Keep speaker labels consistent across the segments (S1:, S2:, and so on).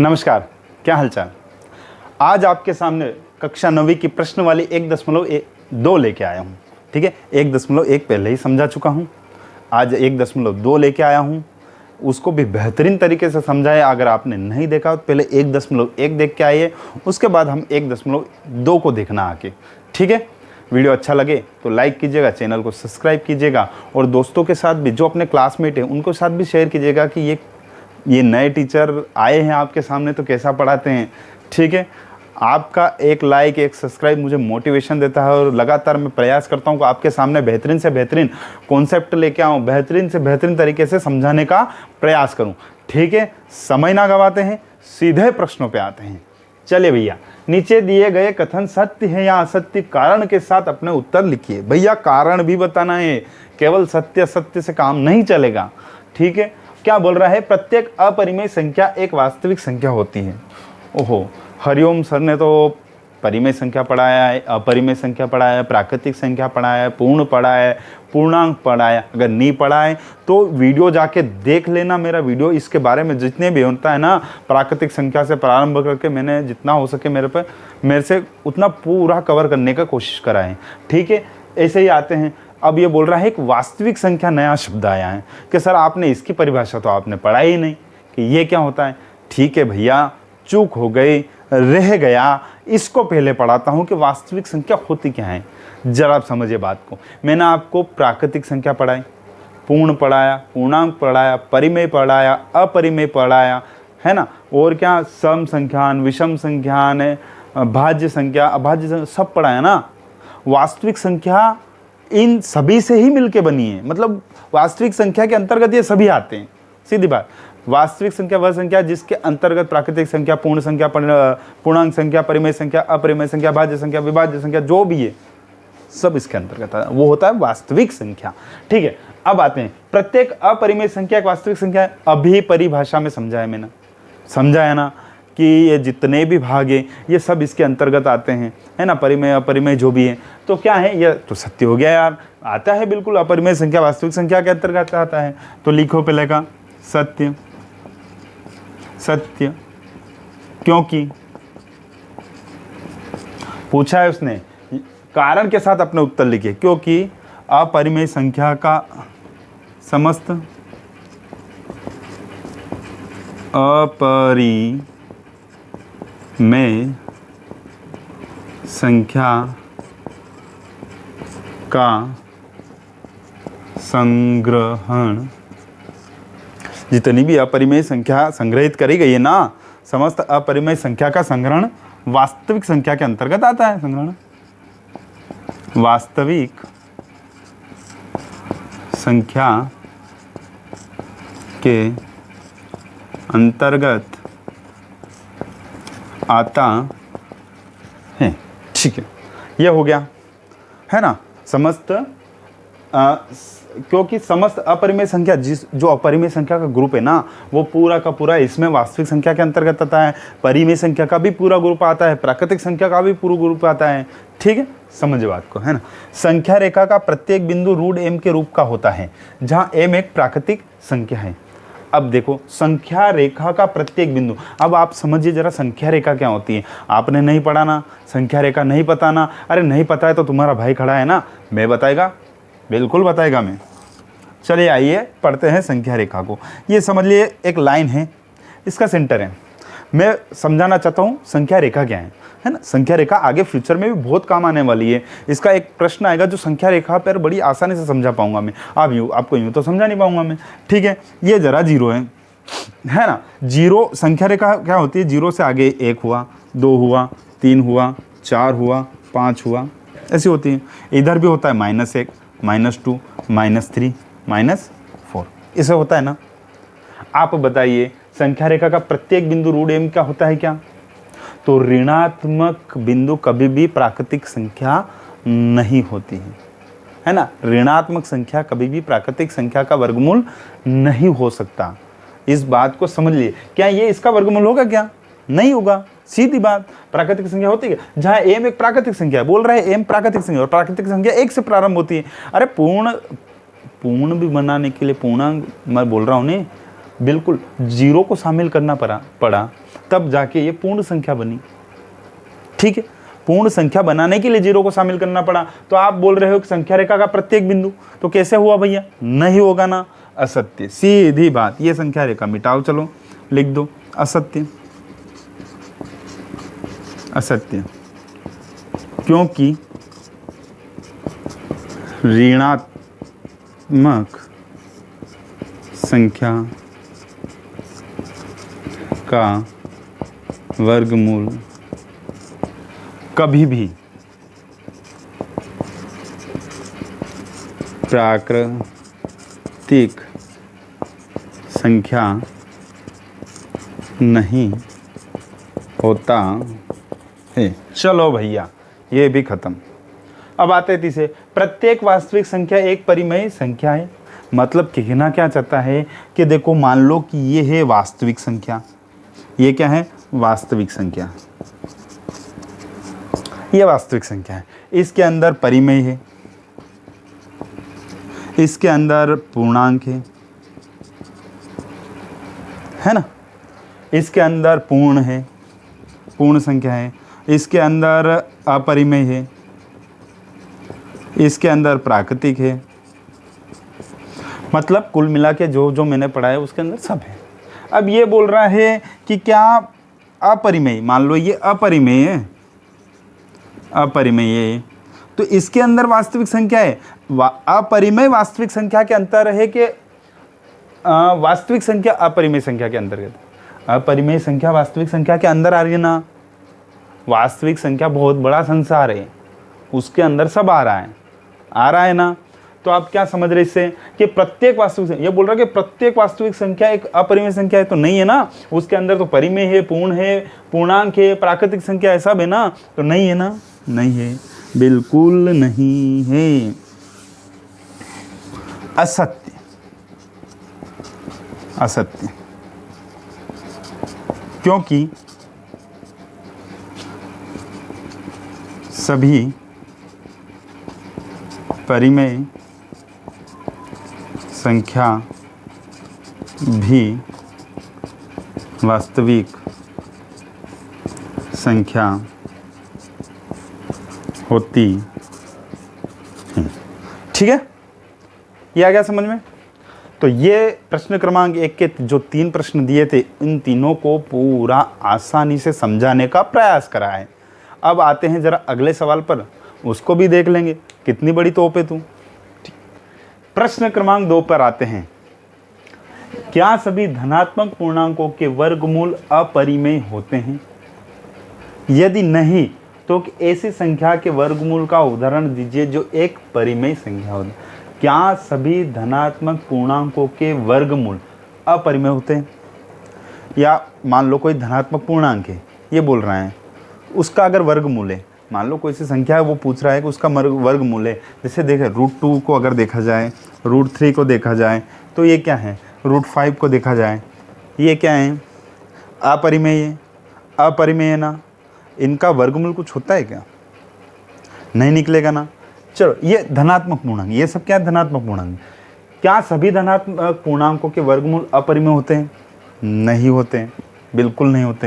S1: नमस्कार, क्या हालचाल। आज आपके सामने कक्षा 9वीं की प्रश्न वाली 1.2 लेके आया हूँ। ठीक है, 1.1 पहले ही समझा चुका हूँ, आज 1.2 लेके आया हूँ। उसको भी बेहतरीन तरीके से समझाया। अगर आपने नहीं देखा तो पहले 1.1 देख के आइए, उसके बाद हम 1.2 को देखना आके। ठीक है, वीडियो अच्छा लगे तो लाइक कीजिएगा, चैनल को सब्सक्राइब कीजिएगा और दोस्तों के साथ भी, जो अपने क्लासमेट हैं उनको साथ भी शेयर कीजिएगा कि ये नए टीचर आए हैं आपके सामने तो कैसा पढ़ाते हैं। ठीक है, आपका एक लाइक, एक सब्सक्राइब मुझे मोटिवेशन देता है और लगातार मैं प्रयास करता हूं कि आपके सामने बेहतरीन से बेहतरीन कॉन्सेप्ट लेके आऊं, बेहतरीन से बेहतरीन तरीके से समझाने का प्रयास करूं। ठीक है, समय ना गवाते हैं, सीधे प्रश्नों पे आते हैं। चलिए भैया, नीचे दिए गए कथन सत्य है या असत्य, कारण के साथ अपने उत्तर लिखिए। भैया कारण भी बताना है, केवल सत्य असत्य से काम नहीं चलेगा। ठीक है, क्या बोल रहा है, प्रत्येक अपरिमेय संख्या एक वास्तविक संख्या होती है। ओहो, हरिओम सर ने तो परिमेय संख्या पढ़ाया है, अपरिमेय संख्या पढ़ाया है, प्राकृतिक संख्या पढ़ाया है, पूर्ण पढ़ाया है, पूर्णांक पढ़ाया है। अगर नहीं पढ़ाए तो वीडियो जाके देख लेना, मेरा वीडियो इसके बारे में जितने भी होता है ना, प्राकृतिक संख्या से प्रारंभ करके मैंने जितना हो सके मेरे से उतना पूरा कवर करने का कोशिश करा है। ठीक है, ऐसे ही आते हैं। अब ये बोल रहा है एक वास्तविक संख्या, नया शब्द आया है कि सर आपने इसकी परिभाषा तो आपने पढ़ाई ही नहीं कि ये क्या होता है। ठीक है भैया, चूक हो गई, रह गया, इसको पहले पढ़ाता हूँ कि वास्तविक संख्या होती क्या है। जरा आप समझिए बात को। मैंने आपको प्राकृतिक संख्या पढ़ाई, पूर्ण पढ़ाया, पूर्णांक पढ़ाया, परिमेय पढ़ाया, अपरिमेय पढ़ाया, है ना, और क्या सम संख्यान, विषम संख्यान, भाज्य संख्या, अभाज्य संख्या, सब पढ़ाया ना। वास्तविक संख्या इन सभी से ही मिलके बनी है, मतलब वास्तविक संख्या के अंतर्गत ये सभी आते हैं। सीधी बात, वास्तविक संख्या वह संख्या जिसके अंतर्गत प्राकृतिक संख्या, पूर्ण संख्या, पूर्णांक संख्या, परिमेय संख्या, अपरिमेय संख्या, भाज्य संख्या, विभाज्य संख्या, जो भी है सब इसके अंतर्गत है, वो होता है वास्तविक संख्या। ठीक है, अब आते हैं, प्रत्येक अपरिमेय संख्या एक वास्तविक संख्या है। अभी परिभाषा में समझाया मैंने, समझाया ना कि ये जितने भी भाग हैं ये सब इसके अंतर्गत आते हैं, है ना, परिमेय अपरिमेय जो भी है। तो क्या है, ये तो सत्य हो गया यार, आता है बिल्कुल, अपरिमेय संख्या वास्तविक संख्या के अंतर्गत आता है। तो लिखो पहले का सत्य, सत्य, क्योंकि पूछा है उसने, कारण के साथ अपने उत्तर लिखिए। क्योंकि अपरिमेय संख्या का समस्त अपरिमेय संख्या का संग्रहण, जितनी भी अपरिमेय संख्या संग्रहित करी गई है ना, समस्त अपरिमेय संख्या का संग्रहण वास्तविक संख्या के अंतर्गत आता है। संग्रहण वास्तविक संख्या के अंतर्गत आता है। ठीक है, यह हो गया, है ना, समस्त क्योंकि समस्त अपरिमेय संख्या, जो अपरिमेय संख्या का ग्रुप है ना, वो पूरा का पूरा इसमें वास्तविक संख्या के अंतर्गत आता है। परिमेय संख्या का भी पूरा ग्रुप आता है, प्राकृतिक संख्या का भी पूरा ग्रुप आता है। ठीक है, समझ बात को, है ना। संख्या रेखा का प्रत्येक बिंदु रूट m के रूप का होता है, जहाँ m एक प्राकृतिक संख्या है। अब देखो, संख्या रेखा का प्रत्येक बिंदु, अब आप समझिए जरा संख्या रेखा क्या होती है। आपने नहीं पढ़ा ना, संख्या रेखा नहीं पता ना, अरे नहीं पता है तो तुम्हारा भाई खड़ा है ना, मैं बताएगा, बिल्कुल बताएगा मैं। चलिए आइए पढ़ते हैं संख्या रेखा को। ये समझ लिए एक लाइन है, इसका सेंटर है। मैं समझाना चाहता हूँ संख्या रेखा क्या है ना। संख्या रेखा आगे फ्यूचर में भी बहुत काम आने वाली है। इसका एक प्रश्न आएगा जो संख्या रेखा पर बड़ी आसानी से समझा पाऊंगा मैं, आपको यूँ तो समझा नहीं पाऊंगा मैं। ठीक है, ये जरा जीरो है ना। जीरो संख्या रेखा क्या होती है, जीरो से आगे 1 हुआ, 2 हुआ, 3 हुआ, 4 हुआ, 5 हुआ, ऐसी होती है। इधर भी होता है -1, -2, -3, -4, इसे होता है ना। आप बताइए संख्या रेखा का प्रत्येक बिंदु रूट m का होता है क्या, तो ऋणात्मक बिंदु कभी भी प्राकृतिक संख्या नहीं होती है ना। ऋणात्मक संख्या कभी भी प्राकृतिक संख्या का वर्गमूल नहीं हो सकता। इस बात को समझ लिए। क्या ये इसका वर्गमूल होगा क्या, नहीं होगा, सीधी बात। प्राकृतिक संख्या होती है, जहाँ m एक प्राकृतिक संख्या है, बोल रहे हैं m प्राकृतिक संख्या, और प्राकृतिक संख्या 1 से प्रारंभ होती है। अरे पूर्ण भी बनाने के लिए पूर्णांक मैं बोल रहा हूँ नहीं, बिल्कुल जीरो को शामिल करना पड़ा तब जाके ये पूर्ण संख्या बनी। ठीक है, पूर्ण संख्या बनाने के लिए जीरो को शामिल करना पड़ा। तो आप बोल रहे हो कि संख्या रेखा का प्रत्येक बिंदु, तो कैसे हुआ भैया? नहीं होगा ना, असत्य, सीधी बात। ये संख्या रेखा मिटाओ, चलो लिख दो असत्य, असत्य, क्योंकि ऋणात्मक संख्या का वर्गमूल कभी भी प्राकृतिक संख्या नहीं होता है। चलो भैया, ये भी खत्म। अब आते हैं तीसरे, प्रत्येक वास्तविक संख्या एक परिमेय संख्या है। मतलब कहना क्या चाहता है कि देखो, मान लो कि ये है वास्तविक संख्या, ये क्या है? वास्तविक संख्या, ये वास्तविक संख्या है। इसके अंदर परिमेय है, इसके अंदर पूर्णांक है ना, इसके अंदर पूर्ण है, पूर्ण संख्या है, इसके अंदर अपरिमेय है, इसके अंदर प्राकृतिक है। मतलब कुल मिला के जो जो मैंने पढ़ा है उसके अंदर सब है। अब ये बोल रहा है कि क्या अपरिमेय, मान लो ये अपरिमेय है, अपरिमेय है, तो इसके अंदर वास्तविक संख्या है। अपरिमेय वास्तविक संख्या के अंतर है कि वास्तविक संख्या अपरिमेय संख्या के अंतर्गत, अपरिमेय संख्या वास्तविक संख्या के अंदर आ रही है ना। वास्तविक संख्या बहुत बड़ा संसार है, उसके अंदर सब आ रहा है ना। तो आप क्या समझ रहे इससे कि प्रत्येक वास्तविक संख्या, ये बोल रहा है कि प्रत्येक वास्तविक संख्या एक अपरिमेय संख्या है, तो नहीं है ना। उसके अंदर तो परिमेय है, पूर्ण है, पूर्णांक है, प्राकृतिक संख्या है, सब है ना। तो नहीं है ना, नहीं है, बिल्कुल नहीं है, असत्य, असत्य, क्योंकि सभी परिमेय संख्या भी वास्तविक संख्या होती है। ठीक है, ये आ गया समझ में। तो ये प्रश्न क्रमांक 1 के जो 3 प्रश्न दिए थे, इन तीनों को पूरा आसानी से समझाने का प्रयास करा है। अब आते हैं जरा अगले सवाल पर, उसको भी देख लेंगे। कितनी बड़ी तोप है तू। प्रश्न क्रमांक 2 पर आते हैं। क्या सभी धनात्मक पूर्णांकों के वर्गमूल अपरिमेय होते हैं? यदि नहीं, तो ऐसी संख्या के वर्गमूल का उदाहरण दीजिए जो एक परिमेय संख्या हो। क्या सभी धनात्मक पूर्णांकों के वर्गमूल अपरिमेय होते हैं? या मान लो कोई धनात्मक पूर्णांक है, ये बोल रहा है, उसका अगर वर्गमूल है, मान लो कोई सी संख्या है, वो पूछ रहा है कि उसका वर्गमूल है। जैसे देखें, √2 को अगर देखा जाए, √3 को देखा जाए, तो ये क्या है? √5 को देखा जाए, ये क्या है? अपरिमेय है, अपरिमेय है ना। इनका वर्गमूल कुछ होता है क्या? नहीं निकलेगा ना। चलो, ये धनात्मक पूर्णांक, ये सब क्या है? धनात्मक पूर्णांक। क्या सभी धनात्मक पूर्णांकों के वर्गमूल अपरिमेय होते हैं? नहीं होते हैं, बिल्कुल नहीं होते,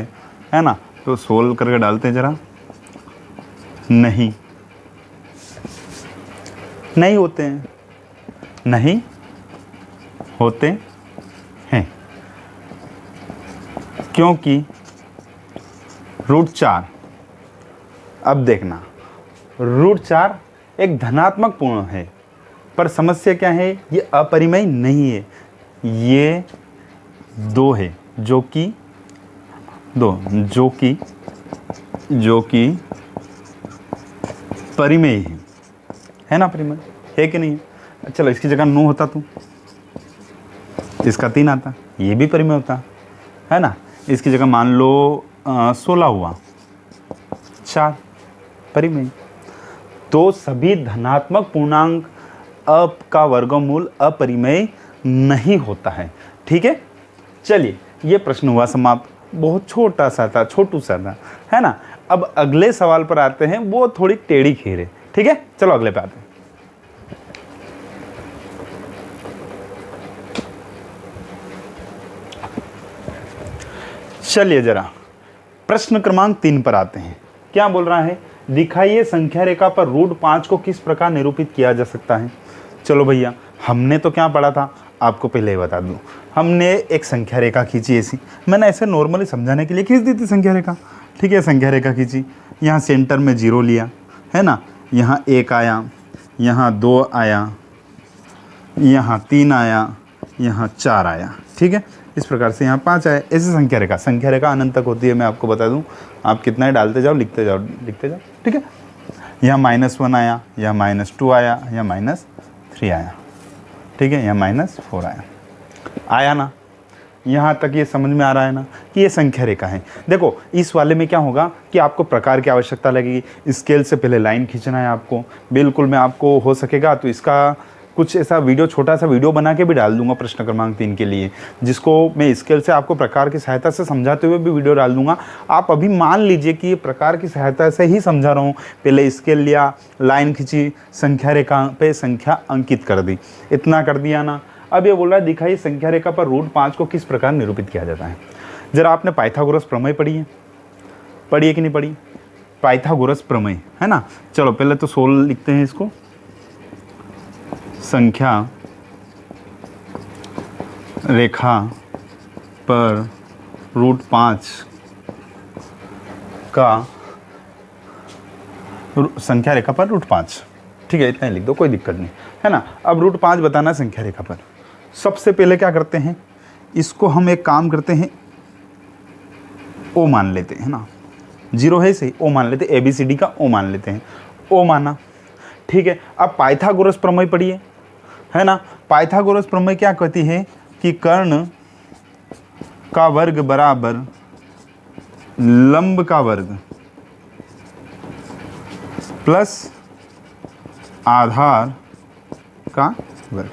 S1: है ना। तो सोल्व करके डालते हैं जरा। नहीं, नहीं होते हैं, नहीं होते हैं, क्योंकि √4, अब देखना, √4 एक धनात्मक पूर्ण है, पर समस्या क्या है? ये अपरिमेय नहीं है, ये 2 है, जो कि परिमेय है ना। परिमेय है कि नहीं है? चलो, इसकी जगह 9 होता तो इसका 3 आता, ये भी परिमेय होता, है ना। इसकी जगह मान लो 16 हुआ, 4 परिमेय। तो सभी धनात्मक पूर्णांक अप का वर्गमूल अपरिमेय नहीं होता है। ठीक है, चलिए, ये प्रश्न हुआ समाप्त। बहुत छोटा सा था, छोटू सा था, है ना। अब अगले सवाल पर आते हैं, वो थोड़ी टेढ़ी खीर है। ठीक है, चलो अगले पे आते हैं। चलिए जरा प्रश्न क्रमांक 3 पर आते हैं। क्या बोल रहा है, दिखाइए संख्या रेखा पर √5 को किस प्रकार निरूपित किया जा सकता है। चलो भैया, हमने तो क्या पढ़ा था, आपको पहले ही बता दूं। हमने एक संख्या रेखा खींची ऐसी, मैंने ऐसे नॉर्मली समझाने के लिए खींच दी थी संख्या रेखा। ठीक है, संख्या रेखा खींची, यहाँ सेंटर में 0 लिया है ना, यहाँ 1 आया, यहाँ 2 आया, यहाँ 3 आया, यहाँ 4 आया। ठीक है, इस प्रकार से यहाँ 5 आया। ऐसे संख्या रेखा अनंत तक होती है, मैं आपको बता दूं। आप कितना ही डालते जाओ, लिखते जाओ लिखते जाओ। ठीक है, यहाँ -1 आया, यहाँ -2 आया, यहाँ -3 आया। ठीक है, यहाँ -4 आया ना। यहाँ तक ये समझ में आ रहा है ना कि ये संख्या रेखा है। देखो इस वाले में क्या होगा कि आपको प्रकार की आवश्यकता लगेगी। स्केल से पहले लाइन खींचना है आपको, बिल्कुल। मैं आपको हो सकेगा तो इसका कुछ ऐसा वीडियो, छोटा सा वीडियो बना के भी डाल दूंगा प्रश्न क्रमांक 3 के लिए, जिसको मैं स्केल से आपको प्रकार की सहायता से समझाते हुए भी वीडियो डाल दूंगा। आप अभी मान लीजिए कि ये प्रकार की सहायता से ही समझा रहा हूँ। पहले स्केल लिया, लाइन खींची, संख्या रेखा पे संख्या अंकित कर दी, इतना कर दिया ना। अब ये बोल रहा है दिखाइए संख्या रेखा पर √5 को किस प्रकार निरूपित किया जाता है। जरा आपने पाइथागोरस प्रमेय पढ़ी है कि नहीं पढ़ी? पाइथागोरस प्रमेय है ना। चलो पहले तो 16 लिखते हैं इसको। संख्या रेखा पर √5 का, संख्या रेखा पर √5, ठीक है, इतना ही लिख दो, कोई दिक्कत नहीं है ना। अब √5 बताना संख्या रेखा पर। सबसे पहले क्या करते हैं, इसको हम एक काम करते हैं, O मान लेते हैं ना। 0 है सही, O मान लेते हैं, ABCD का O मान लेते हैं, O माना। ठीक है, अब पाइथागोरस प्रमेय पढ़िए, है ना। पाइथागोरस प्रमेय क्या कहती है कि कर्ण का वर्ग बराबर लंब का वर्ग प्लस आधार का वर्ग,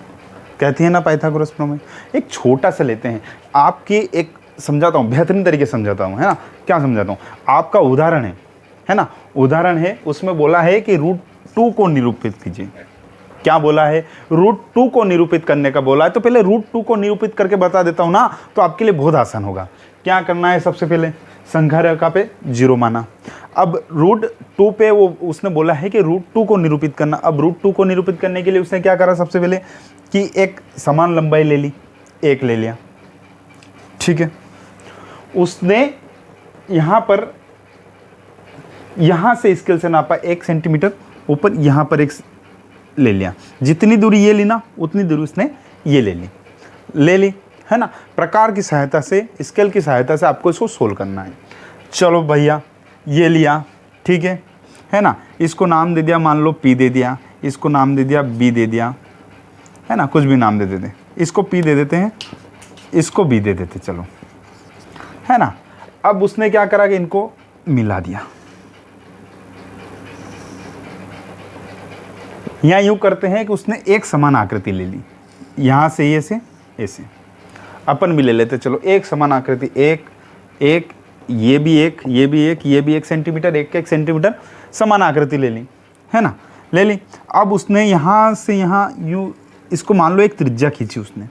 S1: कहती है ना पाइथागोरस प्रमेय। एक छोटा सा लेते हैं, आपकी एक समझाता हूँ, बेहतरीन तरीके से समझाता हूँ, है ना। क्या समझाता हूँ, आपका उदाहरण है ना, उदाहरण है, उसमें बोला है कि √2 को निरूपित कीजिए। क्या बोला है, √2 को निरूपित करने का बोला है। तो पहले √2 को निरूपित करके बता देता हूँ ना, तो आपके लिए बहुत आसान होगा। क्या करना है, सबसे पहले संख्या रेखा पे 0 माना। अब √2 पे वो उसने बोला है कि √2 को निरूपित करना। अब √2 को निरूपित करने के लिए उसने क्या करा, सबसे पहले कि एक समान लंबाई ले ली, 1 ले लिया। ठीक है, उसने यहाँ पर, यहाँ से स्केल से नापा 1 सेंटीमीटर ऊपर, यहाँ पर 1 ले लिया। जितनी दूरी ये ली ना, उतनी दूरी उसने ये ले ली, है ना। प्रकार की सहायता से, स्केल की सहायता से आपको इसको सोल्व करना है। चलो भैया, ये लिया, ठीक है ना। इसको नाम दे दिया, मान लो P दे दिया, इसको नाम दे दिया B दे दिया, है ना, कुछ भी नाम दे देते। इसको P दे देते हैं, इसको B दे देते, चलो, है ना। अब उसने क्या करा कि इनको मिला दिया। यहाँ यूँ करते हैं कि उसने एक समान आकृति ले ली, यहाँ से ये से ऐसे, अपन भी ले लेते, चलो एक समान आकृति, एक ये भी एक, ये भी एक, ये भी 1 सेंटीमीटर, 1 सेंटीमीटर समान आकृति ले ली, है ना, ले ली। अब उसने यहाँ से यहाँ यूँ, इसको मान लो एक त्रिज्या खींची उसने,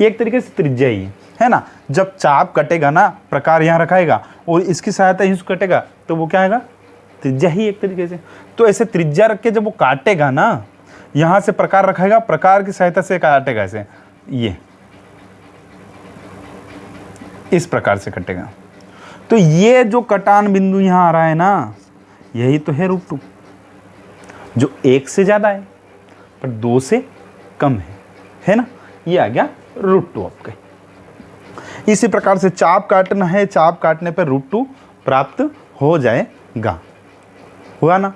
S1: ये एक तरीके से त्रिज्या ही है ना। जब चाप कटेगा ना, प्रकार यहाँ रखाएगा और इसकी सहायता ही कटेगा, तो वो क्या आएगा, त्रिज्या ही एक तरीके से। तो ऐसे त्रिज्या रख के जब वो काटेगा ना, यहाँ से प्रकार रखाएगा, प्रकार की सहायता से काटेगा, ऐसे ये इस प्रकार से कटेगा। तो ये जो कटान बिंदु यहाँ आ रहा है ना, यही तो है √2, जो 1 से ज़्यादा है पर 2 से कम है ना। ये आ गया √2 आपके। इसी प्रकार से चाप काटना है, चाप काटने पर √2 प्राप्त हो जाएगा, हुआ ना।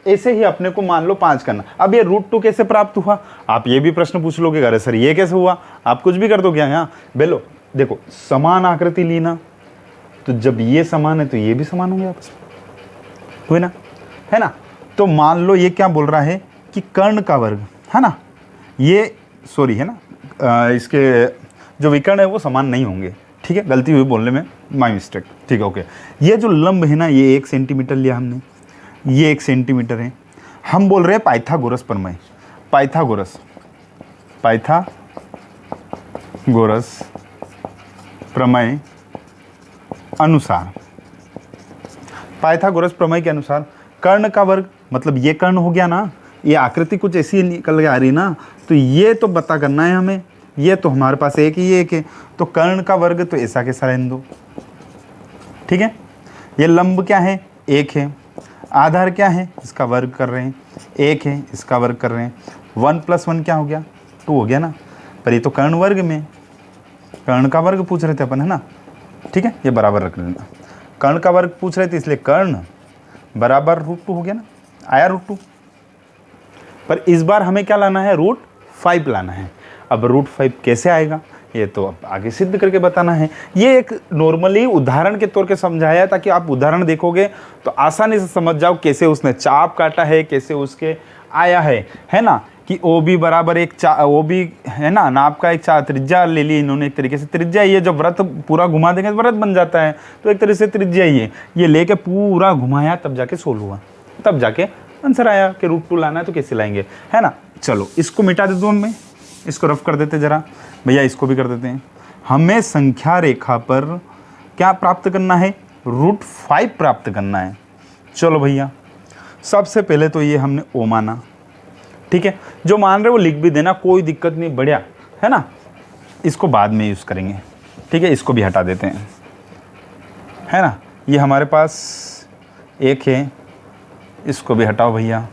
S1: ऐसे ही अपने को मान लो 5 करना। अब ये √2 कैसे प्राप्त हुआ, आप ये भी प्रश्न पूछ लोगे, अरे सर ये कैसे हुआ, आप कुछ भी कर दो क्या यहाँ। बेलो देखो, समान आकृति ली ना, तो जब ये समान है तो ये भी समान होंगे आपस में, हुए ना, है ना। तो मान लो ये क्या बोल रहा है कि कर्ण का वर्ग, है ना, ये सॉरी है ना, इसके जो विकर्ण है वो समान नहीं होंगे, ठीक है, गलती हुई बोलने में, माय मिस्टेक, ठीक है, ओके। ये जो लंब है ना, ये 1 सेंटीमीटर लिया हमने, ये 1 सेंटीमीटर है। हम बोल रहे हैं पाइथागोरस प्रमेय, पाइथागोरस प्रमेय अनुसार, पाइथागोरस प्रमेय के अनुसार कर्ण का वर्ग, मतलब ये कर्ण हो गया ना, ये आकृति कुछ ऐसी निकल के आ रही ना, तो ये तो पता करना है हमें, ये तो हमारे पास एक ही एक है, तो कर्ण का वर्ग तो ऐसा कैसा रहने दो, ठीक है। ये लंब क्या है, एक है, आधार क्या है, इसका वर्ग कर रहे हैं, एक है, इसका वर्ग कर रहे हैं, 1 + 1 क्या हो गया, 2 हो गया ना, पर ये तो कर्ण वर्ग में, कर्ण का वर्ग पूछ रहे थे अपन, है ना, ठीक है, ये बराबर रख लेना, कर्ण का वर्ग पूछ रहे थे इसलिए कर्ण बराबर √2 हो गया ना, आया √2। पर इस बार हमें क्या लाना है, √5 लाना है। अब √5 कैसे आएगा, ये तो अब आगे सिद्ध करके बताना है। ये एक नॉर्मली उदाहरण के तौर पे समझाया ताकि आप उदाहरण देखोगे तो आसानी से समझ जाओ कैसे उसने चाप काटा है, कैसे उसके आया है ना, कि OB बराबर एक OB है ना, नाप का एक त्रिज्या ले ली इन्होंने, एक तरीके से त्रिज्या ये जब वृत्त पूरा घुमा देंगे तो वृत्त बन जाता है, तो एक तरीके से त्रिज्या ये लेके पूरा घुमाया तब जाके सोल्व हुआ, तब जाके आंसर आया कि √2 लाना है तो कैसे लाएंगे, है ना। चलो इसको मिटा दे दो, हमें इसको रफ कर देते जरा भैया, इसको भी कर देते हैं। हमें संख्या रेखा पर क्या प्राप्त करना है, √5 प्राप्त करना है। चलो भैया सबसे पहले तो ये हमने O माना, ठीक है, जो मान रहे वो लिख भी देना, कोई दिक्कत नहीं, बढ़िया है ना, इसको बाद में यूज़ करेंगे, ठीक है, इसको भी हटा देते हैं, है ना। ये हमारे पास एक है, इसको भी हटाओ भैया,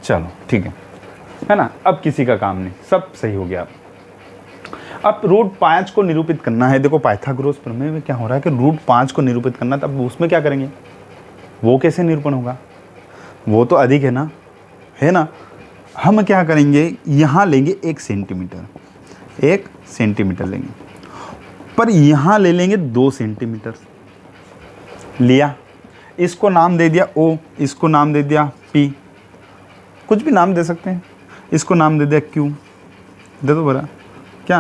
S1: चलो ठीक है ना, अब किसी का काम नहीं, सब सही हो गया। अब √5 को निरूपित करना है। देखो पाइथागोरस प्रमेय में क्या हो रहा है कि √5 को निरूपित करना, तब उसमें क्या करेंगे, वो कैसे निरूपण होगा, वो तो अधिक है ना, है ना। हम क्या करेंगे, यहाँ लेंगे 1 सेंटीमीटर, 1 सेंटीमीटर लेंगे, पर यहाँ ले लेंगे 2 सेंटीमीटर लिया, इसको नाम दे दिया O, इसको नाम दे दिया P, कुछ भी नाम दे सकते हैं, इसको नाम दे दिया Q, दे दो बरा, क्या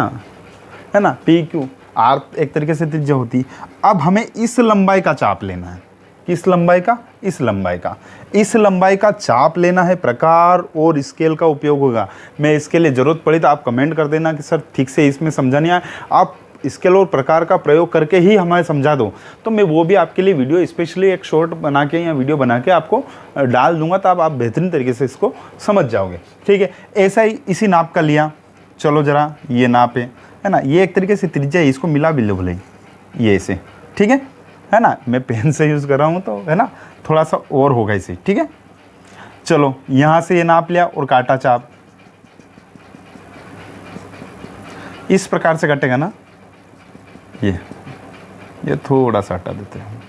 S1: है ना, PQ, R एक तरीके से त्रिज्या होती है। अब हमें इस लंबाई का चाप लेना है, किस लंबाई का, इस लंबाई का, इस लंबाई का चाप लेना है। प्रकार और स्केल का उपयोग होगा। मैं इसके लिए ज़रूरत पड़ी तो आप कमेंट कर देना कि सर ठीक से इसमें समझा नहीं आया, आप स्केल और प्रकार का प्रयोग करके ही हमें समझा दो, तो मैं वो भी आपके लिए वीडियो स्पेशली एक शॉर्ट बना के या वीडियो बना के आपको डाल दूंगा, तब आप बेहतरीन तरीके से इसको समझ जाओगे, ठीक है। ऐसा ही इसी नाप का लिया, चलो ज़रा ये नाप है ना, ये एक तरीके से त्रिज्या है, इसको मिला भी लो भले, ये ऐसे, ठीक है ना, मैं पेन से यूज़ कर रहा हूँ तो है ना, थोड़ा सा और होगा इसे, ठीक है। चलो यहाँ से ये नाप लिया और काटा चाप, इस प्रकार से कटेगा ना, ये थोड़ा सा हटा देते हैं,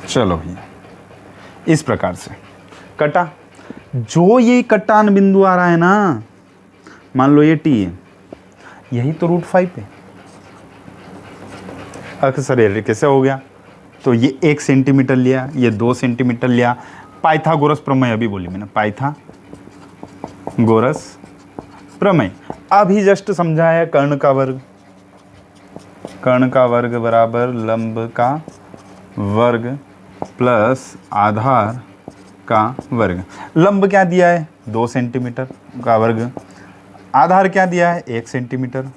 S1: चलो भैया इस प्रकार से कटा। जो ये कटान बिंदु आ रहा है ना, मान लो ये T है, यही तो √5 है। अक्सर ये कैसे हो गया, तो ये 1 सेंटीमीटर लिया, ये 2 सेंटीमीटर लिया। पाइथागोरस प्रमेय अभी बोली मैंने, पाइथागोरस प्रमेय अभी जस्ट समझाया, कर्ण का वर्ग, कर्ण का वर्ग बराबर लंब का वर्ग प्लस आधार का वर्ग। लंब क्या दिया है, 2 सेंटीमीटर का वर्ग, आधार क्या दिया है, 1 सेंटीमीटर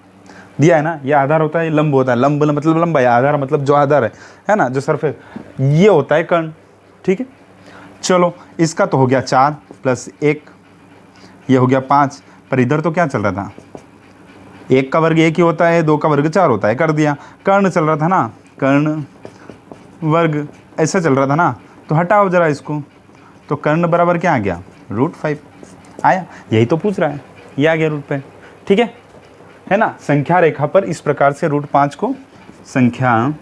S1: दिया है ना। ये आधार होता है, ये लंब होता है, लंब मतलब लंबाई, आधार मतलब जो आधार है ना, जो सरफेस, ये होता है कर्ण, ठीक है। चलो इसका तो हो गया 4 + 1, ये हो गया 5, पर इधर तो क्या चल रहा था, 1 का वर्ग 1 ही होता है, 2 का वर्ग 4 होता है, कर दिया। कर्ण चल रहा था ना, कर्ण वर्ग ऐसा चल रहा था ना, तो हटाओ जरा इसको, तो कर्ण बराबर क्या आ गया, √5 आया, यही तो पूछ रहा है, ये आ गया √5, ठीक है ना। संख्या रेखा पर इस प्रकार से √5 को संख्या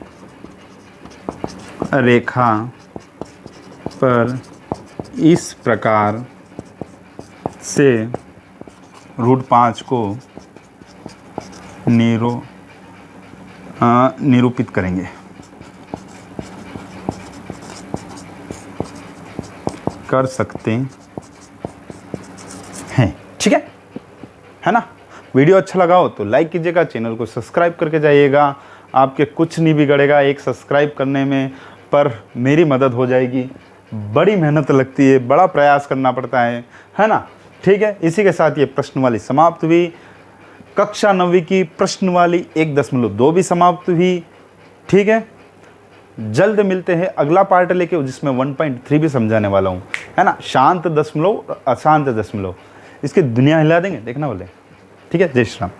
S1: रेखा पर इस प्रकार से √5 को निरूपित करेंगे। कर सकते हैं, ठीक है ना। वीडियो अच्छा लगा हो तो लाइक कीजिएगा, चैनल को सब्सक्राइब करके जाइएगा। आपके कुछ नहीं बिगड़ेगा एक सब्सक्राइब करने में, पर मेरी मदद हो जाएगी। बड़ी मेहनत लगती है, बड़ा प्रयास करना पड़ता है ना, ठीक है। इसी के साथ ये प्रश्नवाली समाप्त हुई। कक्षा 9वीं की प्रश्न वाली 1.2 भी समाप्त हुई। ठीक है, जल्द मिलते हैं अगला पार्ट लेके, जिसमें 1.3 भी समझाने वाला हूँ, है ना। शांत दशमलव, अशांत दशमलव, इसकी दुनिया हिला देंगे, देखना बोले। ठीक है, जय श्री राम।